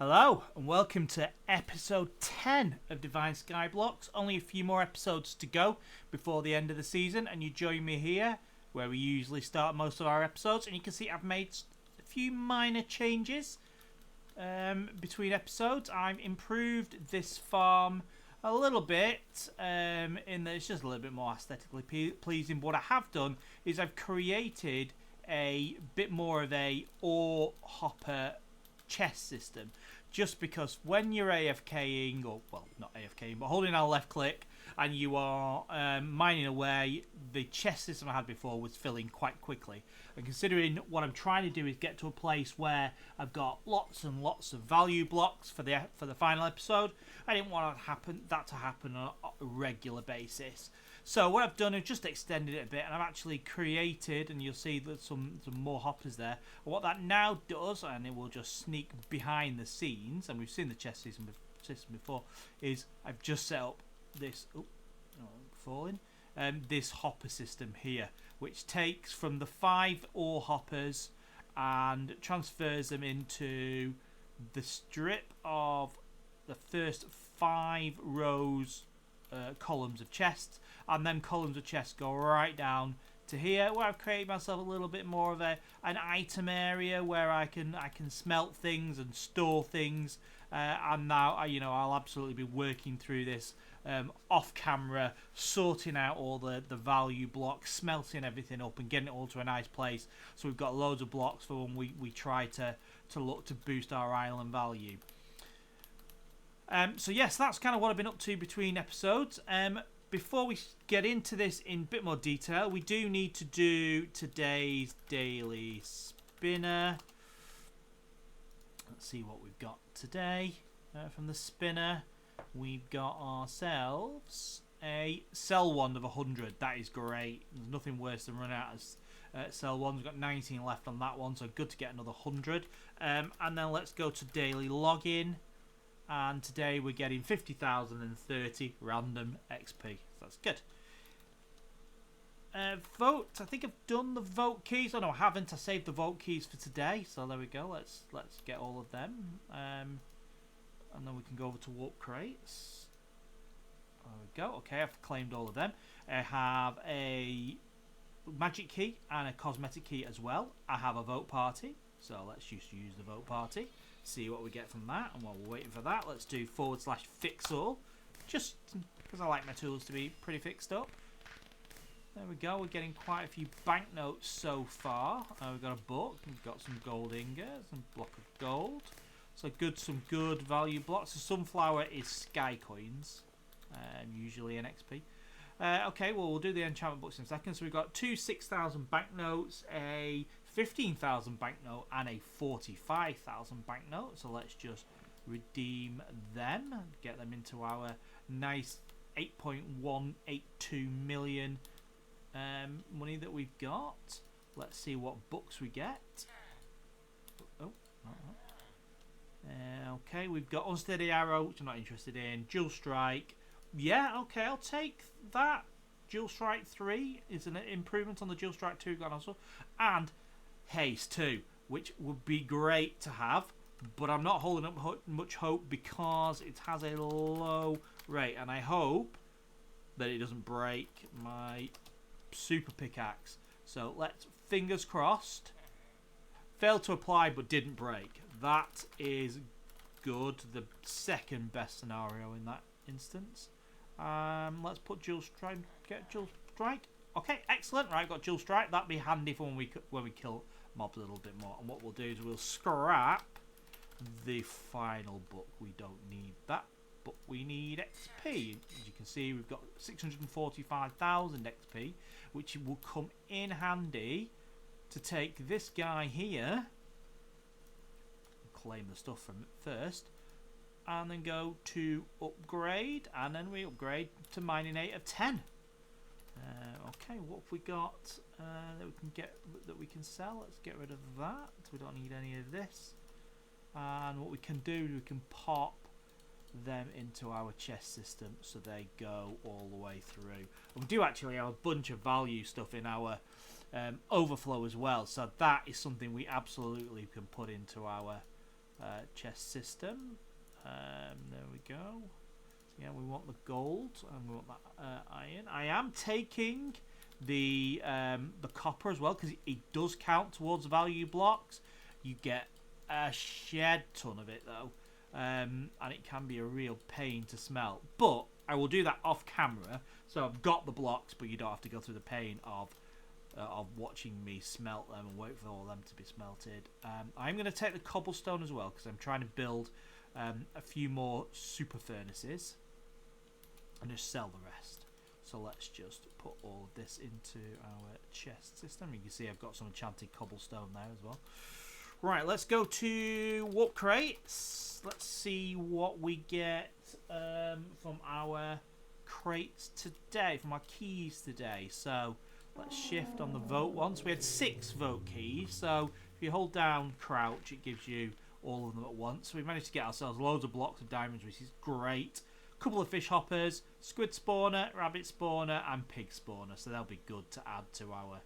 Hello and welcome to episode 10 of Divine-Skyblocks. Only a few more episodes to go before the end of the season, and you join me here where we usually start most of our episodes. And you can see I've made a few minor changes between episodes. I've improved this farm a little bit in that it's just a little bit more aesthetically pleasing. But what I have done is I've created a bit more of a ore hopper chest system, just because when you're AFKing, or well, not AFKing, but holding down left click and you are mining away, the chest system I had before was filling quite quickly. And considering what I'm trying to do is get to a place where I've got lots and lots of value blocks for the final episode, I didn't want that to happen on a regular basis. So what I've done is just extended it a bit, and I've actually created, and you'll see that some more hoppers there. And what that now does, and it will just sneak behind the scenes, and we've seen the chest system before, is I've just set up this this hopper system here, which takes from the 5 ore hoppers and transfers them into the strip of the first 5 rows columns of chests, and then columns of chests go right down to here, where I've created myself a little bit more of an item area where I can smelt things and store things. And now I'll absolutely be working through this off camera, sorting out all the value blocks, smelting everything up and getting it all to a nice place, so we've got loads of blocks for when we try to look to boost our island value. So yes, that's kind of what I've been up to between episodes. Before we get into this in a bit more detail, we do need to do today's daily spinner. Let's see what we've got today from the spinner. We've got ourselves a cell wand of 100. That is great. There's nothing worse than running out of cell wands. We've got 19 left on that one, so good to get another 100. And then let's go to daily login. And today we're getting 50,030 random XP. So that's good. Vote. I think I've done the vote keys. Oh no, I haven't. I saved the vote keys for today. So there we go. Let's get all of them. And then we can go over to warp crates. There we go. Okay, I've claimed all of them. I have a magic key and a cosmetic key as well. I have a vote party. So let's just use the vote party. See what we get from that. And while we're waiting for that, let's do /fix all, just because I like my tools to be pretty fixed up. There we go. We're getting quite a few banknotes so far. We've got a book. We've got some gold ingots and block of gold. So some good value blocks. The sunflower is sky coins, usually an XP. Okay, well, we'll do the enchantment books in a second. So we've got 2 6,000 banknotes, a 15,000 banknote, and a 45,000 banknote. So let's just redeem them, get them into our nice 8.182 million money that we've got. Let's see what books we get. Oh, okay, we've got Unsteady Arrow, which I'm not interested in. Dual Strike. Yeah, okay, I'll take that. Dual Strike 3 is an improvement on the Dual Strike 2 gun also. And Haste 2, which would be great to have, but I'm not holding up much hope because it has a low rate, and I hope that it doesn't break my super pickaxe. So let's, fingers crossed. Failed to apply but didn't break. That is good. The second best scenario in that instance. Let's put Dual Strike. Get Dual Strike. Okay, excellent. Right, got Dual Strike. That'd be handy for when we kill mobs a little bit more. And what we'll do is we'll scrap the final book. We don't need that, but we need XP. As you can see, we've got 645,000 XP, which will come in handy to take this guy here, claim the stuff from it first, and then go to upgrade, and then we upgrade to mining 8 of 10. Okay, what have we got that we can get, that we can sell? Let's get rid of that. We don't need any of this. And what we can do, we can pop them into our chest system so they go all the way through. And we do actually have a bunch of value stuff in our overflow as well, so that is something we absolutely can put into our chest system. There we go. Yeah, we want the gold and we want that iron. I am taking the copper as well because it does count towards value blocks. You get a shed ton of it though, and it can be a real pain to smelt. But I will do that off camera. So I've got the blocks, but you don't have to go through the pain of watching me smelt them and wait for all of them to be smelted. I'm going to take the cobblestone as well because I'm trying to build a few more super furnaces and just sell the rest. So let's just put all of this into our chest system. You can see I've got some enchanted cobblestone there as well. Right, let's go to warp crates. Let's see what we get from our crates today, from our keys today. So let's shift on the vote one. So we had 6 vote keys. So if you hold down crouch, it gives you all of them at once. So we managed to get ourselves loads of blocks of diamonds, which is great. Couple of fish hoppers, squid spawner, rabbit spawner, and pig spawner. So they'll be good to add to our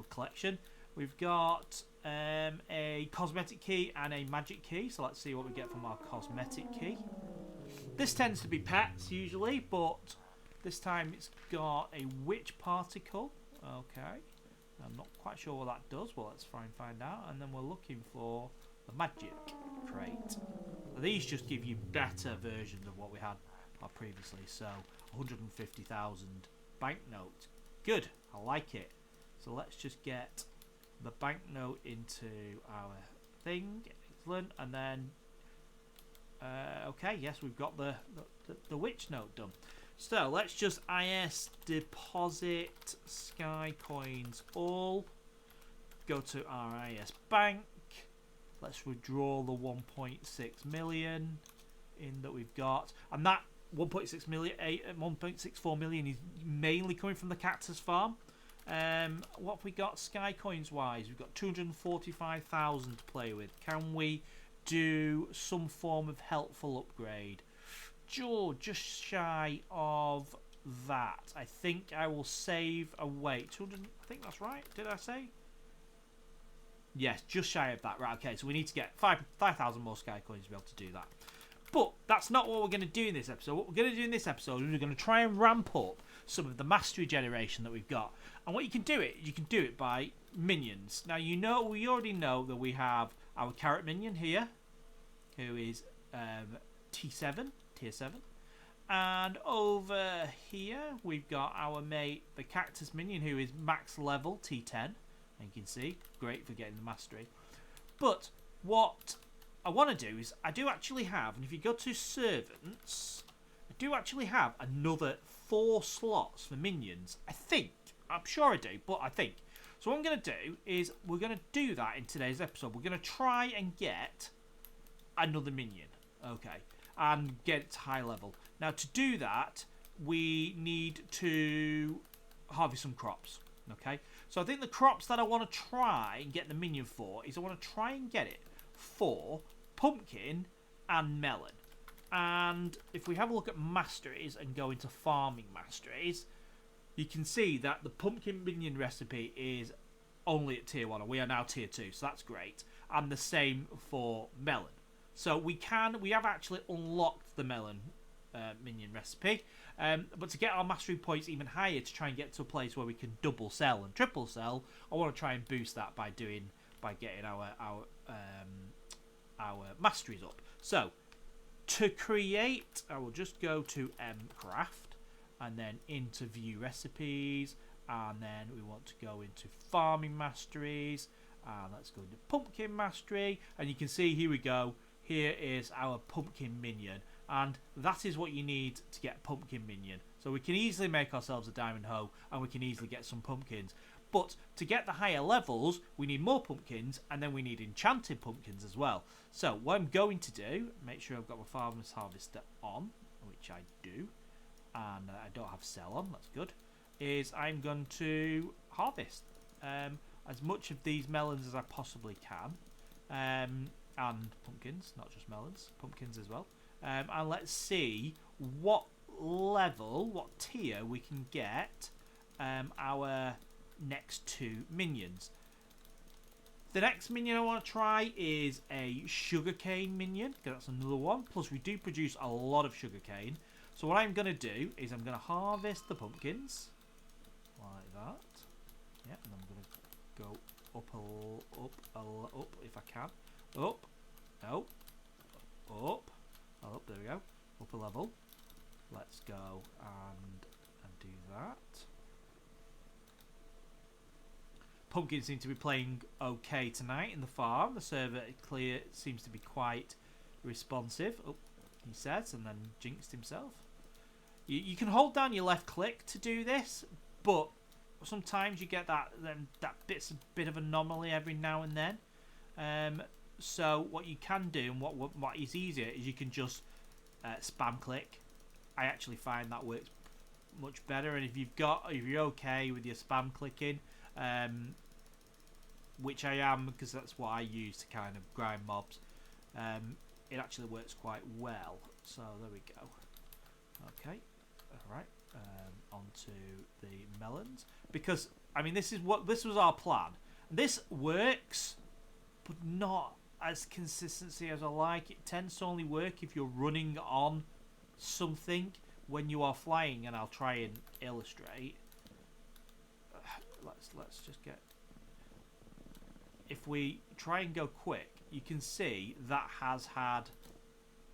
collection. We've got a cosmetic key and a magic key. So let's see what we get from our cosmetic key. This tends to be pets usually, but this time it's got a witch particle. Okay. I'm not quite sure what that does, but let's try and find out. And then we're looking for the magic crate. These just give you better versions of what we had previously. So 150,000 banknote. Good. I like it. So let's just get the banknote into our thing. Excellent. And then okay, yes, we've got the witch note done. So let's just IS deposit sky coins all. Go to our IS bank. Let's withdraw the 1.6 million in that we've got, and that 1.64 million is mainly coming from the cactus farm. What have we got sky coins wise? We've got 245,000 to play with. Can we do some form of helpful upgrade? Sure, just shy of that. I think I will save away 200. I think that's right. Did I say? Yes, just shy of that. Right, okay, so we need to get 5,000 more sky coins to be able to do that. But that's not what we're going to do in this episode. What we're going to do in this episode is we're going to try and ramp up some of the mastery generation that we've got. And what you can do it by minions. Now, we already know that we have our carrot minion here, who is T7, tier 7. And over here, we've got our mate, the cactus minion, who is max level, T10. And you can see, great for getting the mastery. But what I want to do is, I do actually have, and if you go to servants, I do actually have another 4 slots for minions. I'm sure I do, but I think. So what I'm going to do is, we're going to do that in today's episode. We're going to try and get another minion, okay, and get it to high level. Now to do that, we need to harvest some crops, okay. So I think the crops that I want to try and get the minion for is I want to try and get it for pumpkin and melon. And if we have a look at masteries and go into farming masteries, you can see that the pumpkin minion recipe is only at tier 1, and we are now tier 2, so that's great. And the same for melon. So we have actually unlocked the melon minion recipe, but to get our mastery points even higher, to try and get to a place where we can double sell and triple sell, I want to try and boost that by getting our masteries up. So to create, I will just go to craft and then into view recipes, and then we want to go into farming masteries, and let's go into pumpkin mastery, and you can see here we go. Here is our pumpkin minion, and that is what you need to get pumpkin minion. So we can easily make ourselves a diamond hoe, and we can easily get some pumpkins. But to get the higher levels, we need more pumpkins, and then we need enchanted pumpkins as well. So what I'm going to do, make sure I've got my farmer's harvester on, which I do, and I don't have sell on, that's good, is I'm going to harvest as much of these melons as I possibly can. And pumpkins, not just melons, pumpkins as well. And let's see what level, what tier we can get our next 2 minions. The next minion I want to try is a Sugar-Cane Minion. That's another one. Plus, we do produce a lot of sugarcane. So what I'm going to do is I'm going to harvest the pumpkins. Like that. Yeah, and I'm going to go up if I can. Up. No. Up. Oh, there we go. Up a level. Let's go and do that. Pumpkins seem to be playing okay tonight in the farm. The server seems to be quite responsive. Oh, he says, and then jinxed himself. You can hold down your left click to do this, but sometimes you get that bit of anomaly every now and then. So what you can do, and what is easier, is you can just spam click. I actually find that works much better. And if you're okay with your spam clicking, which I am, because that's what I use to kind of grind mobs, it actually works quite well. So there we go. Okay, all right. Onto the melons, because I mean this was our plan. This works, but not as consistency as I like. It tends to only work if you're running on something when you are flying, and I'll try and illustrate. Let's just get. If we try and go quick, you can see that has had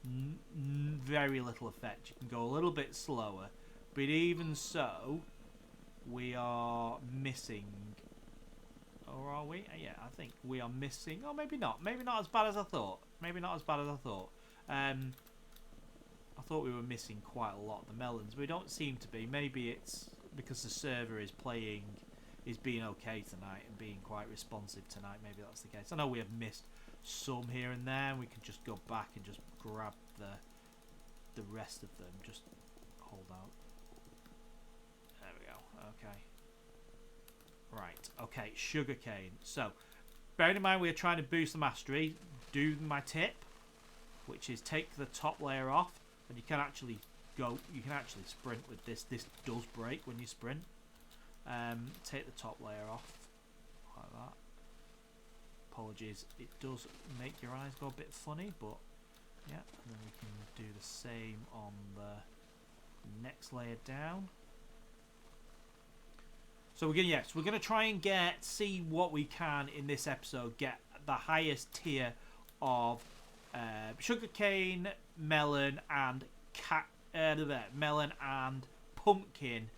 very little effect. You can go a little bit slower, but even so, we are missing. Or are we? Yeah, I think we are missing. Oh, maybe not. Maybe not as bad as I thought. Maybe not as bad as I thought. I thought we were missing quite a lot of the melons. We don't seem to be. Maybe it's because the server is being okay tonight and being quite responsive tonight. Maybe that's the case. I know we have missed some here and there. And we can just go back and just grab the rest of them. Just hold out. There we go. Okay. Right, okay, sugarcane. So, bearing in mind we are trying to boost the mastery, do my tip, which is take the top layer off, and you can actually sprint with this. This does break when you sprint. Take the top layer off, like that. Apologies, it does make your eyes go a bit funny, but yeah, and then we can do the same on the next layer down. So we're gonna try and see what we can in this episode, get the highest tier of sugarcane, melon, and pumpkin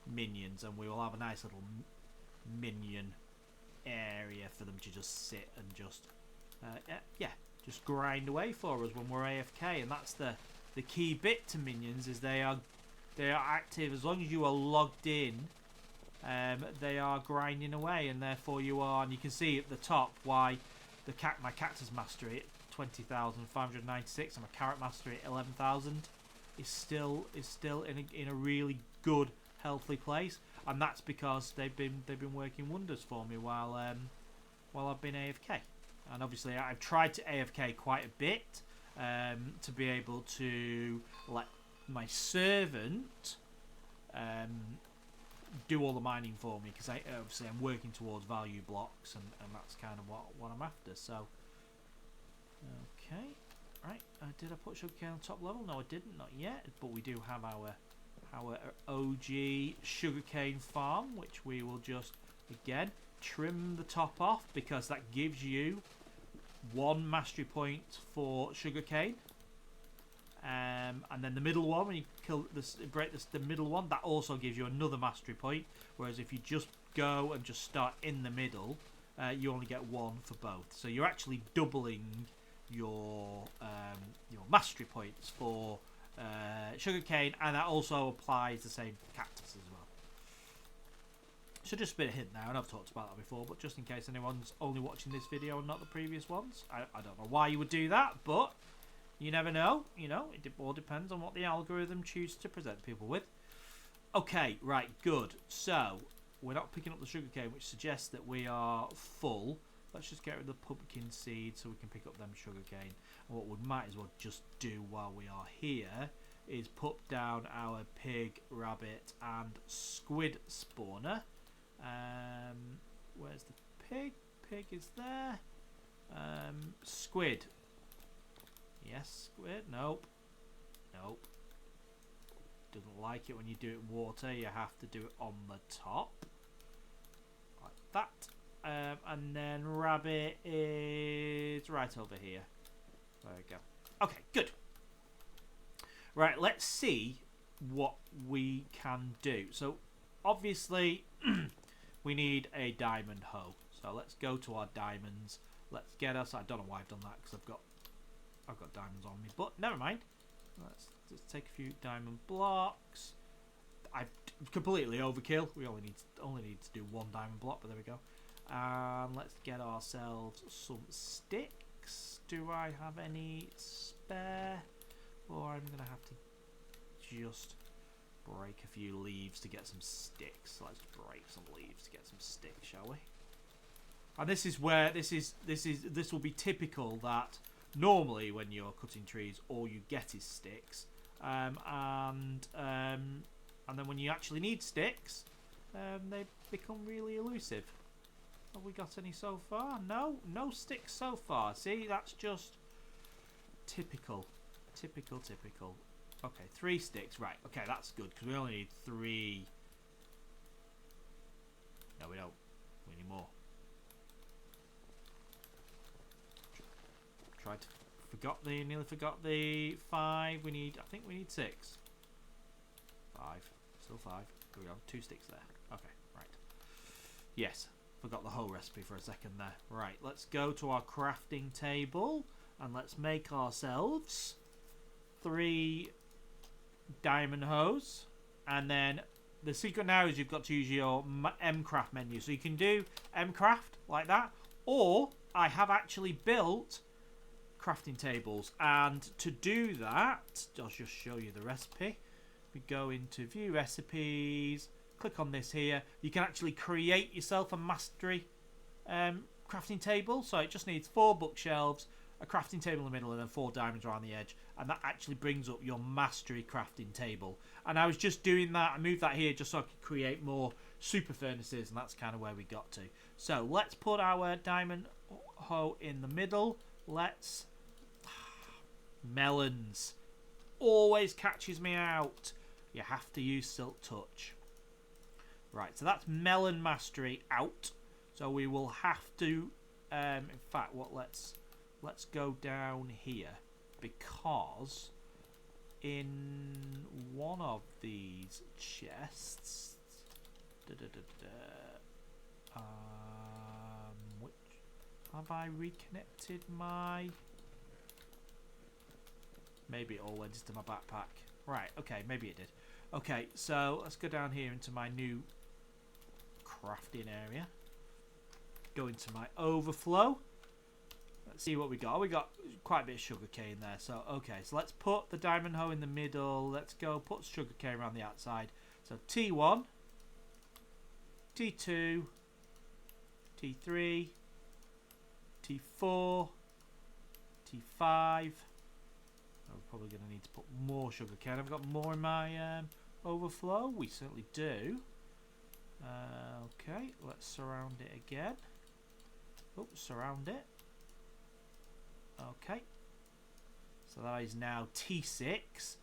minions, and we will have a nice little minion area for them to just sit and just just grind away for us when we're AFK. And that's the key bit to minions, is they are active as long as you are logged in. They are grinding away, and therefore you are. And you can see at the top why my cactus mastery at 20,596 and my carrot mastery at 11,000 is still in a really good, healthy place, and that's because they've been working wonders for me while I've been AFK. And obviously I've tried to AFK quite a bit to be able to let my servant do all the mining for me, because obviously I'm working towards value blocks, and that's kind of what I'm after. So okay, right, did I put sugarcane on top level? No, I didn't, not yet, but we do have our OG sugarcane farm, which we will just again trim the top off, because that gives you 1 mastery point for sugarcane. And then the middle one, when you break the middle one, that also gives you another mastery point. Whereas if you just go and just start in the middle, you only get 1 for both. So you're actually doubling your mastery points for sugarcane, and that also applies the same for cactus as well. So just a bit of hint now, and I've talked about that before, but just in case anyone's only watching this video and not the previous ones, I don't know why you would do that, but you never know. You know, it all depends on what the algorithm chooses to present people with. Okay, right, good. So we're not picking up the sugarcane, which suggests that we are full. Let's just get rid of the pumpkin seed so we can pick up them sugarcane. And what we might as well just do while we are here is put down our pig, rabbit, and squid spawner. Where's the pig? Pig is there. Squid. Yes, squid. Nope. Nope. Doesn't like it when you do it in water. You have to do it on the top. Like that. And then rabbit is right over here. There we go. Okay, good. Right, let's see what we can do. So, obviously, we need a diamond hoe. So let's go to our diamonds. Let's get us. I don't know why I've done that because I've got diamonds on me, but never mind. Let's just take a few diamond blocks. I've completely overkill. We only need to do one diamond block, but there we go. And let's get ourselves some sticks. Do I have any spare? Or I'm gonna have to just break a few leaves to get some sticks. Let's break some leaves to get some sticks, shall we? And this is where this will be typical that normally when you're cutting trees, all you get is sticks, and then when you actually need sticks, they become really elusive. Have we got any so far? No sticks so far. See, that's just typical. Okay, 3 sticks. Right, okay, that's good because we only need 3. No, we don't. We need more. Nearly forgot the 5. I think we need 6. 5. Still 5. Here we go. 2 sticks there. Okay, right. Yes, forgot the whole recipe for a second there. Right, let's go to our crafting table and let's make ourselves 3 diamond hoes. And then the secret now is you've got to use your Mcraft menu. So you can do Mcraft like that, or I have actually built crafting tables, and to do that I'll just show you the recipe. We go into view recipes, click on this here. You can actually create yourself a mastery crafting table, so it just needs 4 bookshelves, a crafting table in the middle, and then 4 diamonds around the edge, and that actually brings up your mastery crafting table. And I was just doing that. I moved that here just so I could create more super furnaces, and that's kind of where we got to. So let's put our diamond hoe in the middle. Let's melons always catches me out. You have to use Silk Touch. Right, so that's melon mastery out. So we will have to in fact let's go down here, because in one of these chests which have I reconnected my... Maybe it all went into my backpack. Right, okay, maybe it did. Okay, so let's go down here into my new crafting area. Go into my overflow. Let's see what we got. Oh, we got quite a bit of sugarcane there. So, okay, so let's put the diamond hoe in the middle. Let's go put sugarcane around the outside. So, T1, T2, T3, T4, T5. We're probably going to need to put more sugarcane. Have we got more in my overflow? We certainly do. Okay, let's surround it again. Oh, surround it. Okay. So that is now T6.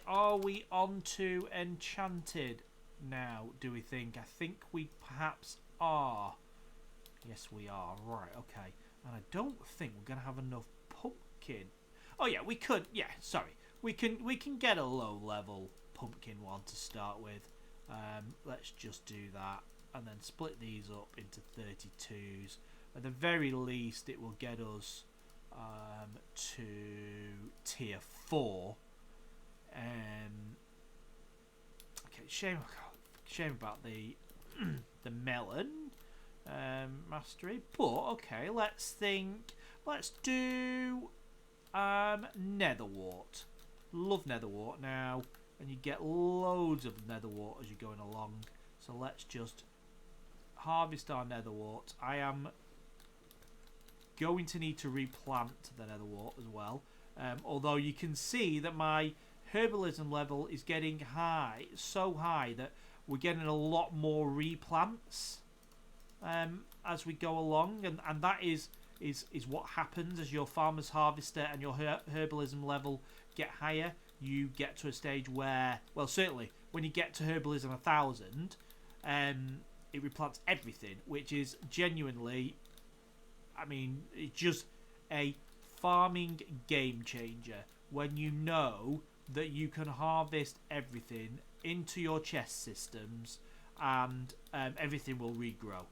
Are we on to enchanted now, do we think? I think we perhaps are. Yes, we are. Right, okay. And I don't think we're going to have enough pumpkin. Oh yeah, we could. Yeah, sorry. We can get a low level pumpkin one to start with. Let's just do that, and then split these up into 32s. At the very least, it will get us to tier 4. Okay, shame about the the melon mastery, but okay. Let's do Nether-Wart. Love Nether-Wart now, and you get loads of Nether-Wart as you're going along. So let's just harvest our Nether-Wart. I am going to need to replant the Nether-Wart as well, although you can see that my Herbalism level is getting high, so high that we're getting a lot more replants. as we go along, and that is what happens as your farmer's harvester and your herbalism level get higher. You get to a stage where, well, certainly when you get to herbalism 1000, it replants everything, which is genuinely, I mean, it's just a farming game changer when you know that you can harvest everything into your chest systems, and everything will regrow.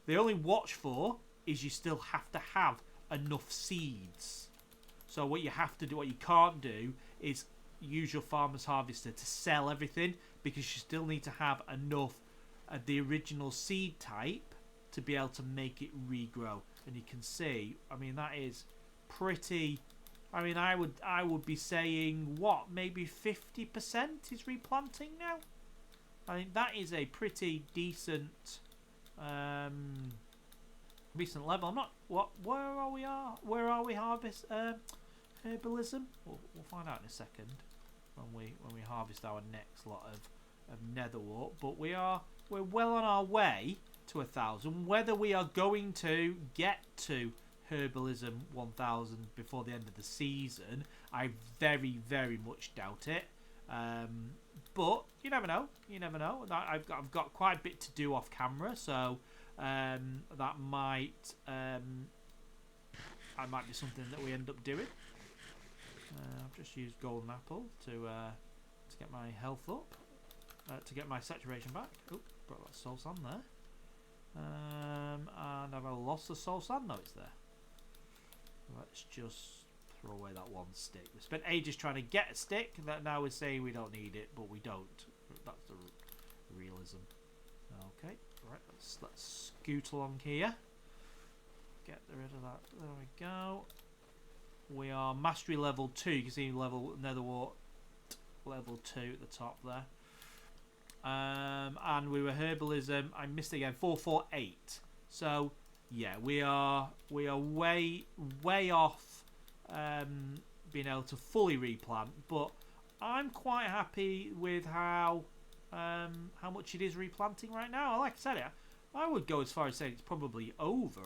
The only watch for is you still have to have enough seeds. So what you have to do, what you can't do, is use your farmer's harvester to sell everything, because you still need to have enough of the original seed type to be able to make it regrow. And you can see, I mean, that is pretty. I mean, I would be saying, what, maybe 50% is replanting now. I think that is a pretty decent recent level. I'm not. What? Where are we? Where are we? Harvest herbalism. We'll find out in a second when we harvest our next lot of Nether-Wart. But we're well on our way to 1000. Whether we are going to get to Herbalism 1000 before the end of the season, I very, very much doubt it. But you never know. You never know. I've got quite a bit to do off camera, so that might be something that we end up doing. I've just used golden apple to get my health up, to get my saturation back. Oh, brought that soul sand there. And have I lost the soul sand? No, it's there. Let's just throw away that one stick. We spent ages trying to get a stick. That now we're saying we don't need it, but we don't. That's the realism. Okay, right. Let's scoot along here. Get rid of that. There we go. We are mastery level 2. You can see Nether-Wart level 2 at the top there. And we were herbalism. I missed it again. 448. So yeah, we are way off being able to fully replant, but I'm quite happy with how much it is replanting right now. Like I said, I would go as far as saying it's probably over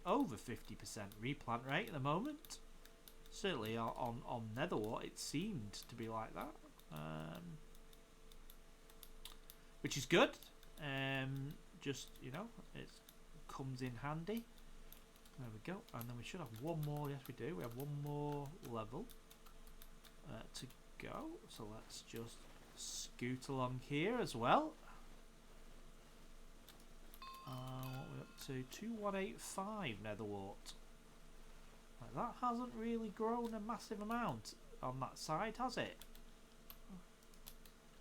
50% replant rate at the moment. Certainly on Nether-Wart, it seemed to be like that, which is good. Just, you know, it comes in handy. There we go. And then we should have one more. Yes, we do. We have one more level to go. So let's just scoot along here as well. What are we up to? 2185 Nether-Wart. Like, that hasn't really grown a massive amount on that side, has it?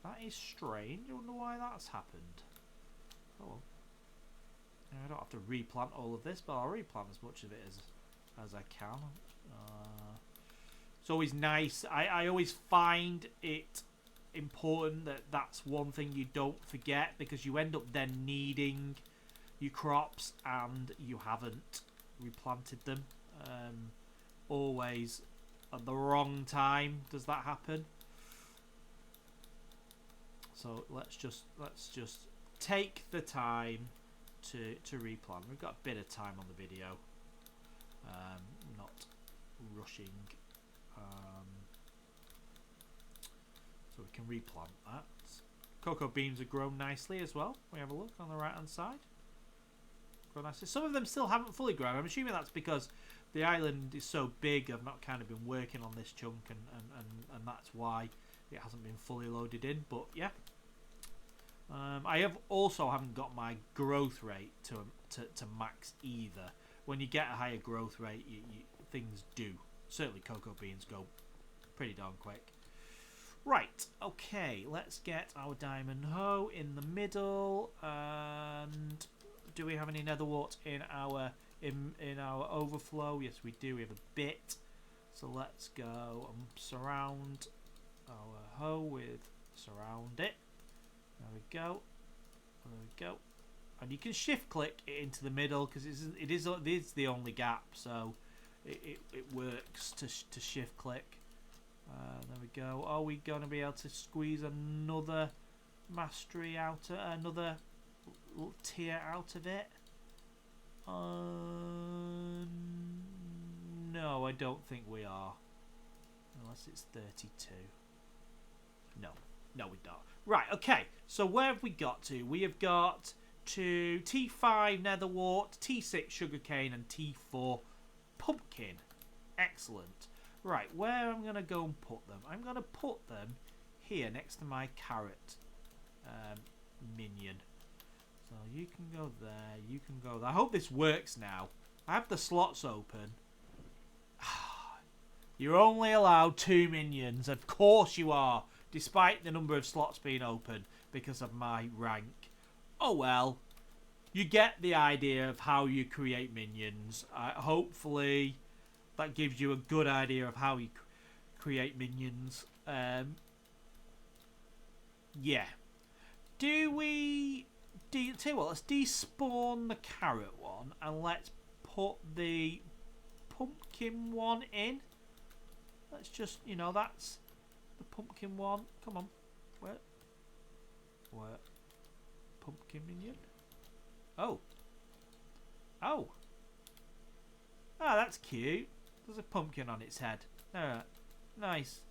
That is strange. I wonder why that's happened. Oh well. I don't have to replant all of this, but I'll replant as much of it as I can. It's always nice. I always find it important that that's one thing you don't forget, because you end up then needing your crops and you haven't replanted them. Always at the wrong time does that happen. So let's just take the time to replant. We've got a bit of time on the video, not rushing, so we can replant that. Cocoa beans have grown nicely as well. We have a look on the right hand side. Grow nicely. Some of them still haven't fully grown. I'm assuming that's because the island is so big. I've not kind of been working on this chunk, and that's why it hasn't been fully loaded in. But yeah. I haven't got my growth rate to max either. When you get a higher growth rate, things do. Certainly cocoa beans go pretty darn quick. Right, okay, let's get our diamond hoe in the middle. And do we have any Nether-Wart in our overflow? Yes, we do. We have a bit. So let's go and surround our hoe with surround it. There we go. There we go. And you can shift click it into the middle, because it is the only gap, so it works to shift click. There we go. Are we going to be able to squeeze another mastery out, another tier out of it? No, I don't think we are. Unless it's 32. No, we don't. Right, okay. So where have we got to? We have got to T5 Nether-Wart, T6 Sugar-Cane, and T4 Pumpkin. Excellent. Right, where I'm going to go and put them? I'm going to put them here next to my carrot minion. So you can go there, you can go there. I hope this works now. I have the slots open. You're only allowed 2 minions. Of course you are. Despite the number of slots being open because of my rank. Oh well. You get the idea of how you create minions. Hopefully that gives you a good idea of how you create minions. Yeah. Tell you what, let's despawn the carrot one and let's put the pumpkin one in. Let's just, that's the pumpkin one. Come on. Where? Pumpkin minion? Oh. Ah, that's cute. There's a pumpkin on its head. Alright. Nice.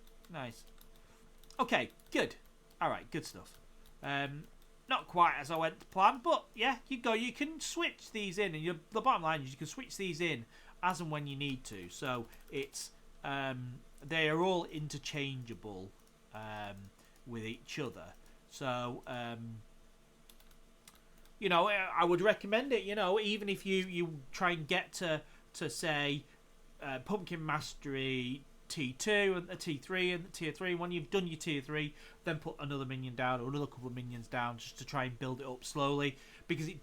Okay, good. Alright, good stuff. Not quite as I went to plan, but yeah, you can switch these in, and the bottom line is you can switch these in as and when you need to. So it's they are all interchangeable with each other. So I would recommend it. Even if you try and get to say Pumpkin Mastery T2 and a T3 and tier 3. When you've done your tier 3, then put another minion down or another couple of minions down just to try and build it up slowly, because it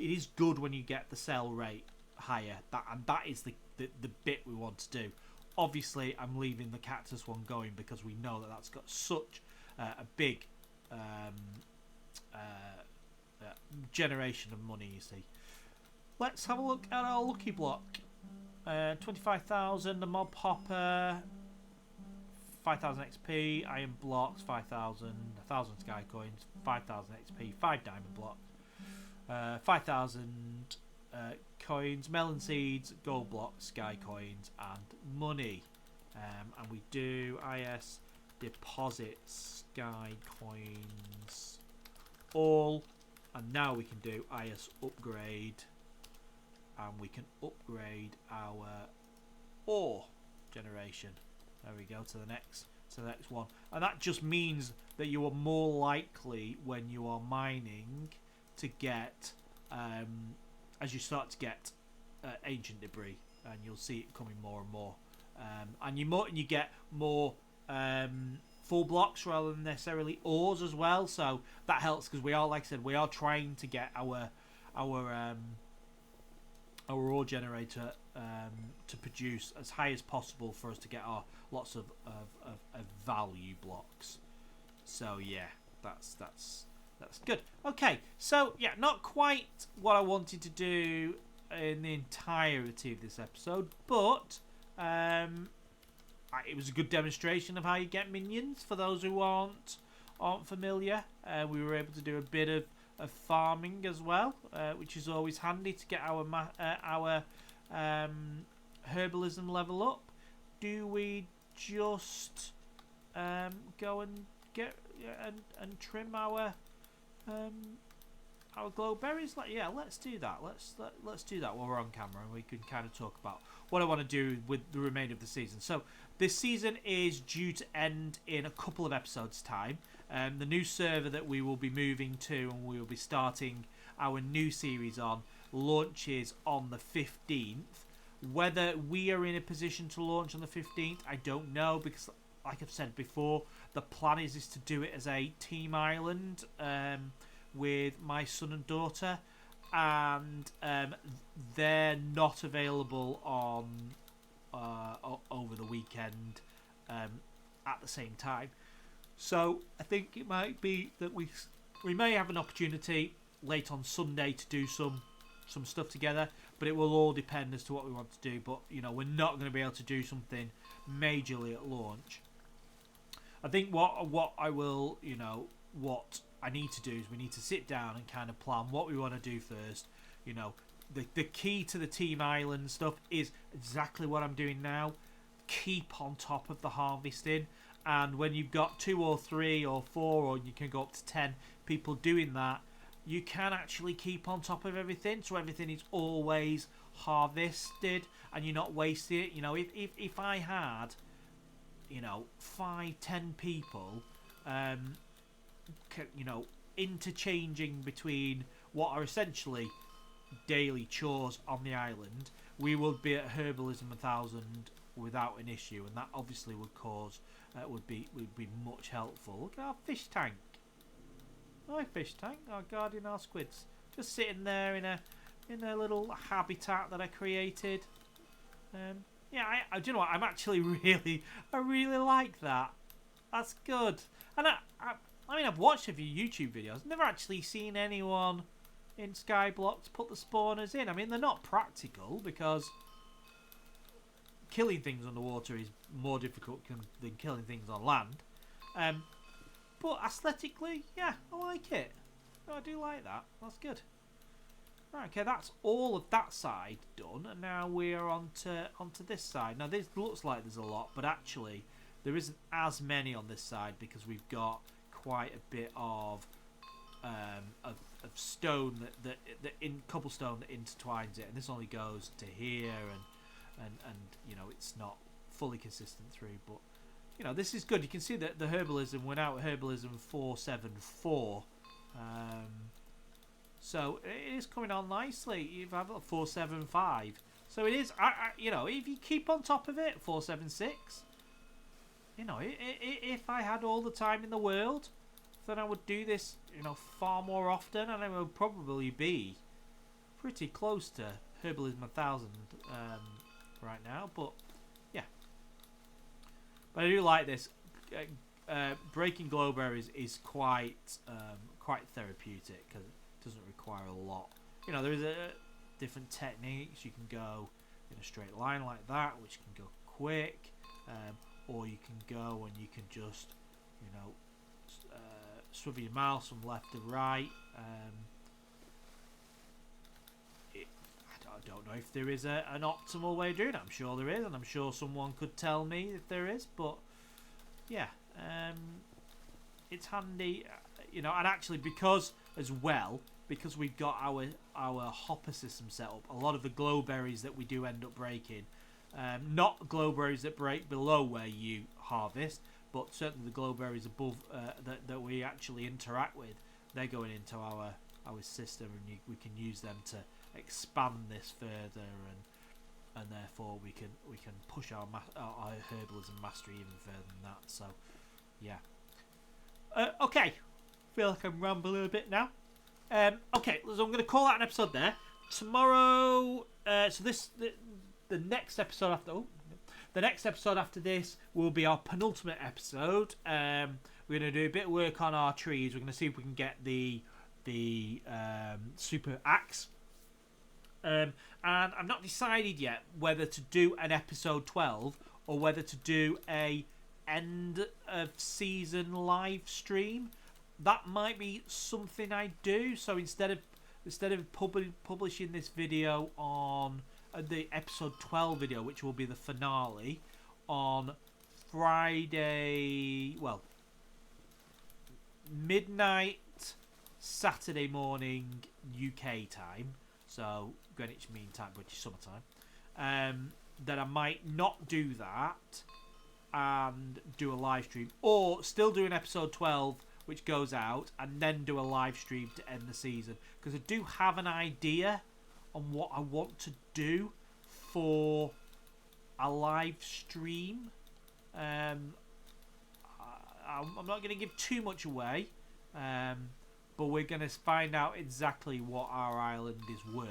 is good when you get the sell rate higher. That is the bit we want to do. Obviously, I'm leaving the cactus one going because we know that's got such a big generation of money, you see. Let's have a look at our lucky block. 25,000, the mob hopper, 5,000 XP, iron blocks, 5,000, 1,000 sky coins, 5,000 XP, 5 diamond blocks, 5,000 coins, melon seeds, gold blocks, sky coins, and money. And we do IS deposits, sky coins, all, and now we can do IS upgrade. And we can upgrade our ore generation. There we go, to the next one. And that just means that you are more likely when you are mining to get as you start to get ancient debris, and you'll see it coming more and more. And you get more full blocks rather than necessarily ores as well. So that helps, because we are, like I said, we are trying to get our ore generator to produce as high as possible for us to get our lots of value blocks. So yeah, that's good. Okay, so yeah, not quite what I wanted to do in the entirety of this episode, but it was a good demonstration of how you get minions. For those who aren't familiar, we were able to do a bit of farming as well, which is always handy to get our herbalism level up. Do we just go and get and trim our glowberries? Let's do that. Let's do that while we're on camera, and we can kind of talk about what I want to do with the remainder of the season. So this season is due to end in a couple of episodes' time. The new server that we will be moving to and we will be starting our new series on launches on the 15th. Whether we are in a position to launch on the 15th, I don't know, because like I've said before, the plan is to do it as a team island with my son and daughter, and they're not available on over the weekend at the same time. So I think it might be that we may have an opportunity late on Sunday to do some stuff together, but it will all depend as to what we want to do. But we're not going to be able to do something majorly at launch. I think what I will, what I need to do is we need to sit down and kind of plan what we want to do first. the key to the Team Island stuff is exactly what I'm doing now. Keep on top of the harvesting, and when you've got 2 or 3 or 4, or you can go up to 10 people doing that, you can actually keep on top of everything, so everything is always harvested and you're not wasting it. You know, if I had, you know, 5-10 people, you know, interchanging between what are essentially daily chores on the island, we would be at Herbalism 1000 without an issue, and that obviously would cause would be much helpful. Look at our fish tank. Hi fish tank, our guardian, our squids, just sitting there in a little habitat that I created. Yeah, I do you know what? I'm actually I really like that. That's good. And I mean, I've watched a few YouTube videos. Never actually seen anyone in Skyblock put the spawners in. I mean, they're not practical because killing things underwater is more difficult than killing things on land. But aesthetically, yeah, I like it. I do like that. That's good. Right, okay, that's all of that side done, and now we're onto this side. Now, this looks like there's a lot, but actually, there isn't as many on this side because we've got quite a bit of stone that in cobblestone that intertwines it, and this only goes to here, and you know, it's not fully consistent through, but you know, this is good. You can see that the Herbalism went out Herbalism 474. So it is coming on nicely. You've had 475. So it is, you know, if you keep on top of it, 476. You know, if I had all the time in the world, then I would do this, you know, far more often, and I would probably be pretty close to Herbalism 1000 right now. But yeah. But I do like this. Breaking glowberries is quite therapeutic because it doesn't require a lot. You know, there is different techniques. You can go in a straight line like that, which can go quick, or you can go and you can just, you know, swivel your mouse from left to right. I don't know if there is an optimal way of doing it. I'm sure there is, and I'm sure someone could tell me if there is. But yeah, it's handy, you know. And actually, because we've got our hopper system set up, a lot of the glowberries that we do end up breaking, not glowberries that break below where you harvest, but certainly the glowberries above that we actually interact with, they're going into our system, and we can use them to expand this further, and therefore we can push our herbalism mastery even further than that. So yeah, okay, feel like I'm rambling a bit now. Okay, so I'm going to call that an episode there. Tomorrow, so the next episode after the next episode after this will be our penultimate episode. We're going to do a bit of work on our trees. We're going to see if we can get the super axe. And I've not decided yet whether to do an episode 12 or whether to do a end of season live stream. That might be something I do. So instead of publishing this video on the episode 12 video, which will be the finale, on Friday, well, midnight Saturday morning UK time, so Greenwich Mean Time, British Summer Time, then I might not do that and do a live stream, or still do an episode 12 which goes out and then do a live stream to end the season, because I do have an idea on what I want to do for a live stream. I'm not going to give too much away, but we're going to find out exactly what our island is worth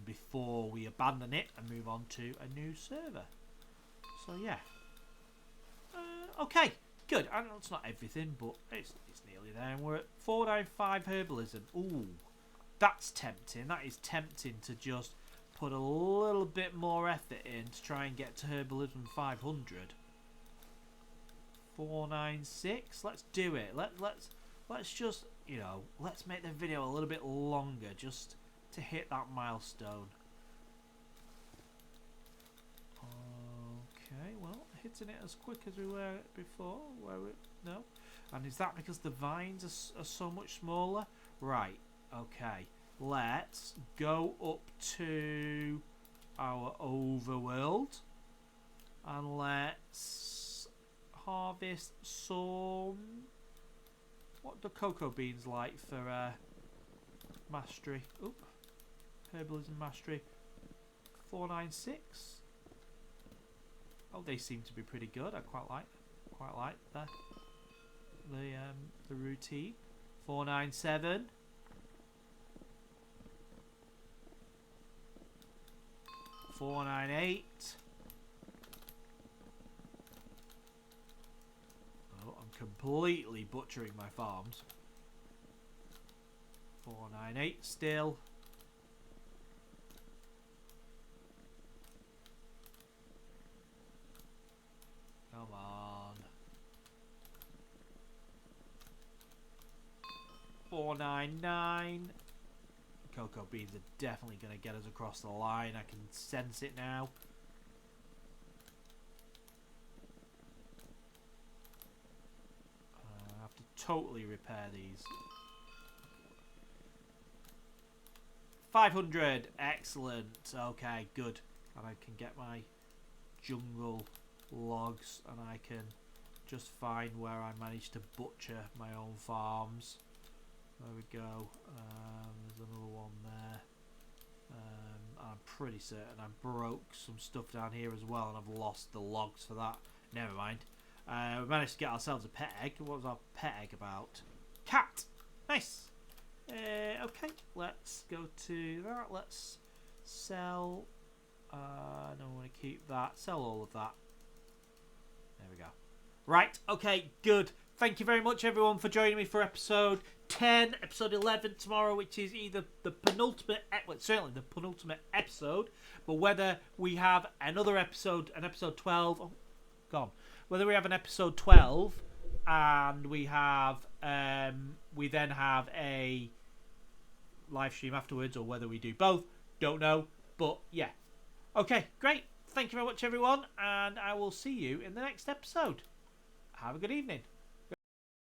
before we abandon it and move on to a new server. So yeah, okay, good. I know it's not everything, but it's nearly there, and we're at 495 herbalism. Ooh, that's tempting. That is tempting to just put a little bit more effort in to try and get to herbalism 500. 496. Let's do it. Let's just, you know, let's make the video a little bit longer, just to hit that milestone. Okay, well, hitting it as quick as we were before. No. And is that because the vines are so much smaller? Right, okay. Let's go up to our overworld. And let's harvest some... What do cocoa beans like for mastery? Oop. Herbalism mastery. 496. Oh, they seem to be pretty good. I quite like the routine. 497. 498. Oh, I'm completely butchering my farms. 498 still. Come on. 499. Cocoa beans are definitely going to get us across the line. I can sense it now. I have to totally repair these. 500. Excellent. Okay, good. And I can get my jungle logs and I can just find where I managed to butcher my own farms. There we go. There's another one there. I'm pretty certain I broke some stuff down here as well and I've lost the logs for that. Never mind. We managed to get ourselves a pet egg. What was our pet egg about? Cat! Nice! Okay, let's go to that. Let's sell... no, I want to keep that. Sell all of that. There we go. Right, okay, good. Thank you very much, everyone, for joining me for episode 10, episode 11 tomorrow, which is either the penultimate, well, certainly the penultimate episode, but whether we have another episode, an episode 12, oh, gone. Whether we have an episode 12 and we have, we then have a live stream afterwards, or whether we do both, don't know, but yeah. Okay, great. Thank you very much, everyone, and I will see you in the next episode. Have a good evening.